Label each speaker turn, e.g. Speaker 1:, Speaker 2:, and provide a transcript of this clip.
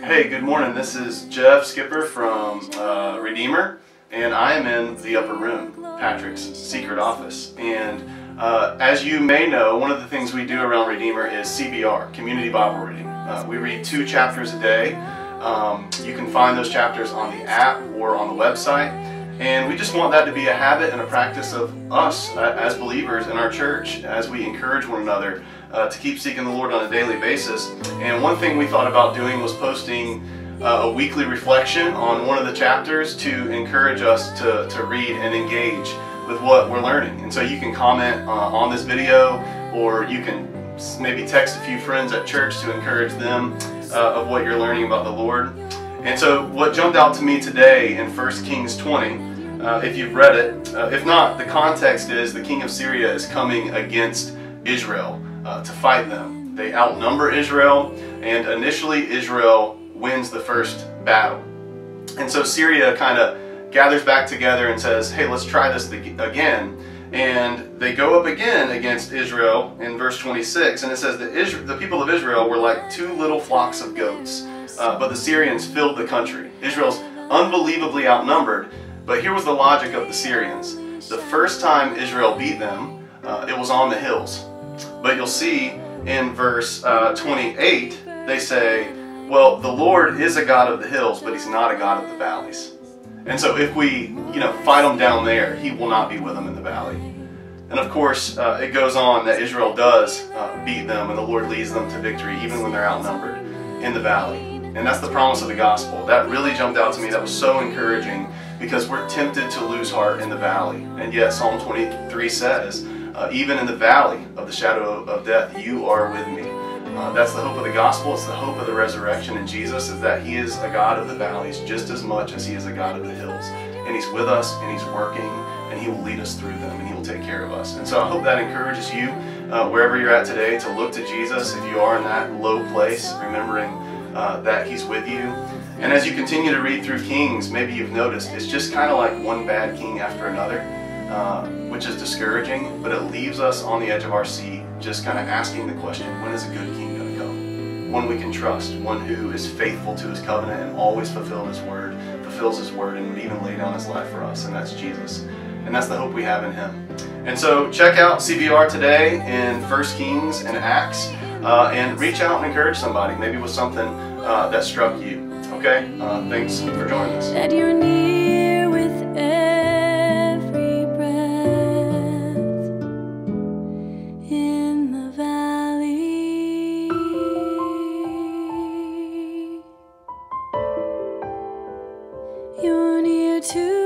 Speaker 1: Hey, good morning. This is Jeff Skipper from Redeemer, and I am in the upper room, Patrick's secret office. And as you may know, one of the things we do around Redeemer is CBR, Community Bible Reading. We read 2 chapters a day. You can find those chapters on the app or on the website. And we just want that to be a habit and a practice of us as believers in our church as we encourage one another to keep seeking the Lord on a daily basis. And one thing we thought about doing was posting a weekly reflection on one of the chapters to encourage us to read and engage with what we're learning. And so you can comment on this video, or you can maybe text a few friends at church to encourage them of what you're learning about the Lord. And so what jumped out to me today in 1 Kings 20, if you've read it, if not, the context is the king of Syria is coming against Israel to fight them. They outnumber Israel, and initially Israel wins the first battle. And so Syria kind of gathers back together and says, hey, let's try this again. And they go up again against Israel in verse 26, and it says that the people of Israel were like 2 little flocks of goats, but the Syrians filled the country. Israel's unbelievably outnumbered, but here was the logic of the Syrians. The first time Israel beat them, it was on the hills. But you'll see in verse 28, they say, well, the Lord is a God of the hills, but He's not a God of the valleys. And so if we, fight Him down there, He will not be with them in the valley. And of course, it goes on that Israel does beat them, and the Lord leads them to victory, even when they're outnumbered in the valley. And that's the promise of the gospel. That really jumped out to me. That was so encouraging, because we're tempted to lose heart in the valley. And yet Psalm 23 says, even in the valley of the shadow of death, you are with me. That's the hope of the gospel. It's the hope of the resurrection in Jesus, is that He is a God of the valleys just as much as He is a God of the hills. And He's with us, and He's working, and He will lead us through them, and He will take care of us. And so I hope that encourages you, wherever you're at today, to look to Jesus. If you are in that low place, remembering that He's with you. And as you continue to read through Kings, maybe you've noticed it's just kind of like one bad king after another, which is discouraging, but it leaves us on the edge of our seat, just kind of asking the question, when is a good king going to come? One we can trust, one who is faithful to His covenant and always fulfills His word, and would even lay down His life for us, and that's Jesus. And that's the hope we have in Him. And so check out CBR today in 1 Kings and Acts, and reach out and encourage somebody, maybe with something that struck you. Okay? Thanks for joining us.
Speaker 2: That you're near with every breath in the valley. You're near to